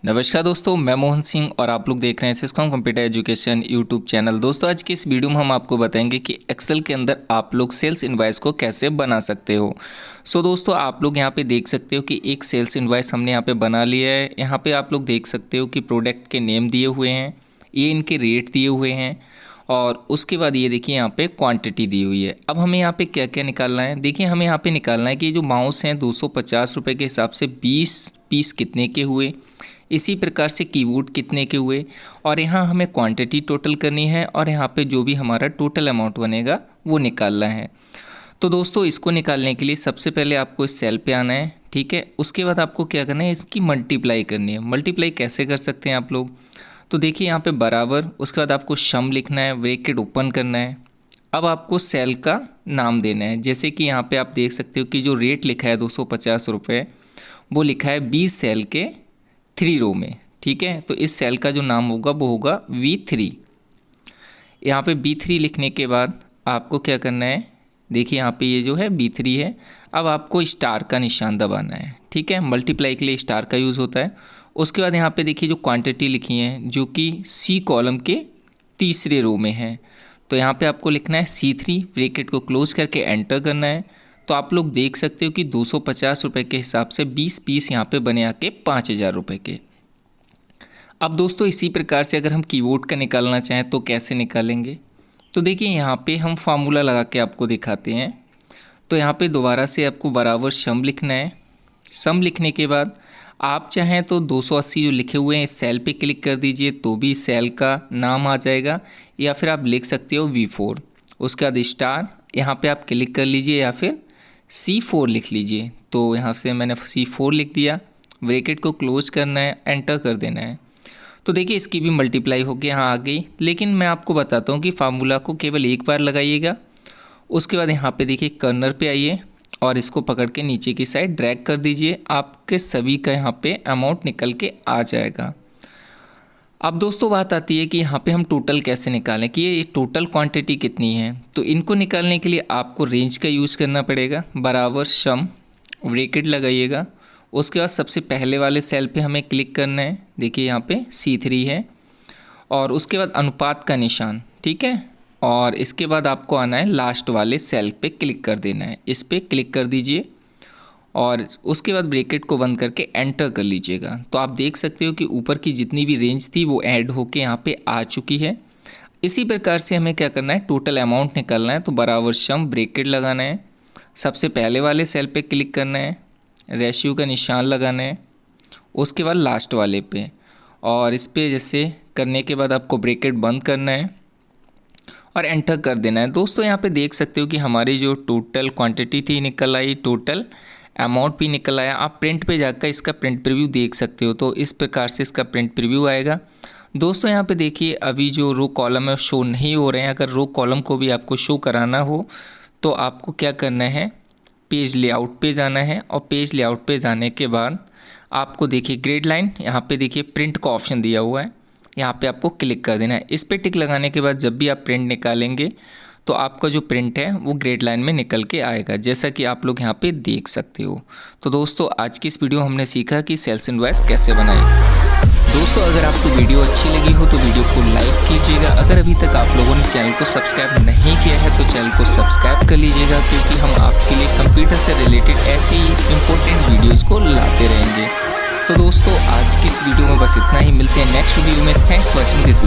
नमस्कार दोस्तों, मैं मोहन सिंह और आप लोग देख रहे हैं सिस्कॉम कंप्यूटर एजुकेशन यूट्यूब चैनल। दोस्तों आज की इस वीडियो में हम आपको बताएंगे कि एक्सेल के अंदर आप लोग सेल्स इनवॉइस को कैसे बना सकते हो। दोस्तों आप लोग यहाँ पे देख सकते हो कि एक सेल्स इनवॉइस हमने यहाँ पे बना लिया है। यहाँ पे आप लोग देख सकते हो कि प्रोडक्ट के नेम दिए हुए हैं, ये इनके रेट दिए हुए हैं और उसके बाद ये देखिए यहाँ पे क्वांटिटी दी हुई है। अब हमें यहाँ पे क्या क्या निकालना है, देखिए हमें यहाँ पे निकालना है कि जो माउस हैं 250 रुपये के हिसाब से 20 पीस कितने के हुए, इसी प्रकार से कीबोर्ड कितने के हुए और यहाँ हमें क्वांटिटी टोटल करनी है और यहाँ पे जो भी हमारा टोटल अमाउंट बनेगा वो निकालना है। तो दोस्तों इसको निकालने के लिए सबसे पहले आपको इस सेल पे आना है, ठीक है। उसके बाद आपको क्या करना है, इसकी मल्टीप्लाई करनी है। मल्टीप्लाई कैसे कर सकते हैं आप लोग, तो देखिए यहाँ पे बराबर, उसके बाद आपको सम लिखना है, ब्रैकेट ओपन करना है। अब आपको सेल का नाम देना है, जैसे कि यहाँ पे आप देख सकते हो कि जो रेट लिखा है 250 रुपये वो लिखा है 20 सेल के 3 रो में, ठीक है। तो इस सेल का जो नाम होगा वो होगा V3। यहाँ पे B3 लिखने के बाद आपको क्या करना है, देखिए यहाँ पे ये जो है B3 है। अब आपको स्टार का निशान दबाना है, ठीक है। मल्टीप्लाई के लिए स्टार का यूज़ होता है। उसके बाद यहाँ पे देखिए जो क्वांटिटी लिखी है जो कि C कॉलम के तीसरे रो में है, तो यहाँ पे आपको लिखना है C3, ब्रैकेट को क्लोज करके एंटर करना है। तो आप लोग देख सकते हो कि 250 रुपये के हिसाब से 20 पीस यहाँ पे बने आके 5000 रुपये के। अब दोस्तों इसी प्रकार से अगर हम कीबोर्ड का निकालना चाहें तो कैसे निकालेंगे, तो देखिए यहाँ पे हम फार्मूला लगा के आपको दिखाते हैं। तो यहाँ पे दोबारा से आपको बराबर सम लिखना है। सम लिखने के बाद आप चाहें तो 280 जो लिखे हुए हैं इस सेल पे क्लिक कर दीजिए तो भी सेल का नाम आ जाएगा, या फिर आप लिख सकते हो V4। उसके बाद स्टार यहाँ पे आप क्लिक कर लीजिए या फिर C4 लिख लीजिए। तो यहाँ से मैंने C4 लिख दिया, ब्रैकेट को क्लोज करना है, एंटर कर देना है। तो देखिए इसकी भी मल्टीप्लाई होकर यहाँ आ गई, लेकिन मैं आपको बताता हूँ कि फार्मूला को केवल एक बार लगाइएगा। उसके बाद यहाँ पे देखिए कर्नर पे आइए और इसको पकड़ के नीचे की साइड ड्रैग कर दीजिए, आपके सभी का यहाँ पे अमाउंट निकल के आ जाएगा। अब दोस्तों बात आती है कि यहाँ पे हम टोटल कैसे निकालें, कि ये टोटल क्वांटिटी कितनी है। तो इनको निकालने के लिए आपको रेंज का यूज़ करना पड़ेगा। बराबर सम, ब्रैकेट लगाइएगा। उसके बाद सबसे पहले वाले सेल पे हमें क्लिक करना है, देखिए यहाँ पे C3 है, और उसके बाद अनुपात का निशान, ठीक है। और इसके बाद आपको आना है लास्ट वाले सेल पे क्लिक कर देना है, इस पर क्लिक कर दीजिए और उसके बाद ब्रैकेट को बंद करके एंटर कर लीजिएगा। तो आप देख सकते हो कि ऊपर की जितनी भी रेंज थी वो ऐड होके यहाँ पे आ चुकी है। इसी प्रकार से हमें क्या करना है, टोटल अमाउंट निकालना है। तो बराबर सम, ब्रैकेट लगाना है, सबसे पहले वाले सेल पे क्लिक करना है, रेशियो का निशान लगाना है, उसके बाद लास्ट वाले पे, और इस पर जैसे करने के बाद आपको ब्रैकेट बंद करना है और एंटर कर देना है। दोस्तों यहाँ पे देख सकते हो कि हमारी जो टोटल क्वांटिटी थी निकल आई, टोटल अमाउंट भी निकल आया। आप प्रिंट पे जाकर इसका प्रिंट प्रीव्यू देख सकते हो। तो इस प्रकार से इसका प्रिंट प्रीव्यू आएगा। दोस्तों यहाँ पे देखिए अभी जो रो कॉलम है शो नहीं हो रहे हैं। अगर रो कॉलम को भी आपको शो कराना हो तो आपको क्या करना है, पेज लेआउट पे जाना है और पेज लेआउट पे जाने के बाद आपको देखिए ग्रेड लाइन, यहाँ पे देखिए प्रिंट का ऑप्शन दिया हुआ है, यहाँ पे आपको क्लिक कर देना है। इस पे टिक लगाने के बाद जब भी आप प्रिंट निकालेंगे तो आपका जो प्रिंट है वो ग्रेड लाइन में निकल के आएगा, जैसा कि आप लोग यहाँ पे देख सकते हो। तो दोस्तों आज की इस वीडियो में हमने सीखा कि सेल्स इनवॉइस कैसे बनाएं। दोस्तों अगर आपको वीडियो अच्छी लगी हो तो वीडियो को लाइक कीजिएगा। अगर अभी तक आप लोगों ने चैनल को सब्सक्राइब नहीं किया है तो चैनल को सब्सक्राइब कर लीजिएगा, क्योंकि हम आपके लिए कंप्यूटर से रिलेटेड ऐसी इंपॉर्टेंट वीडियोज़ को लाते रहेंगे। तो दोस्तों आज की इस वीडियो में बस इतना ही, मिलते हैं नेक्स्ट वीडियो में। Thanks watching this.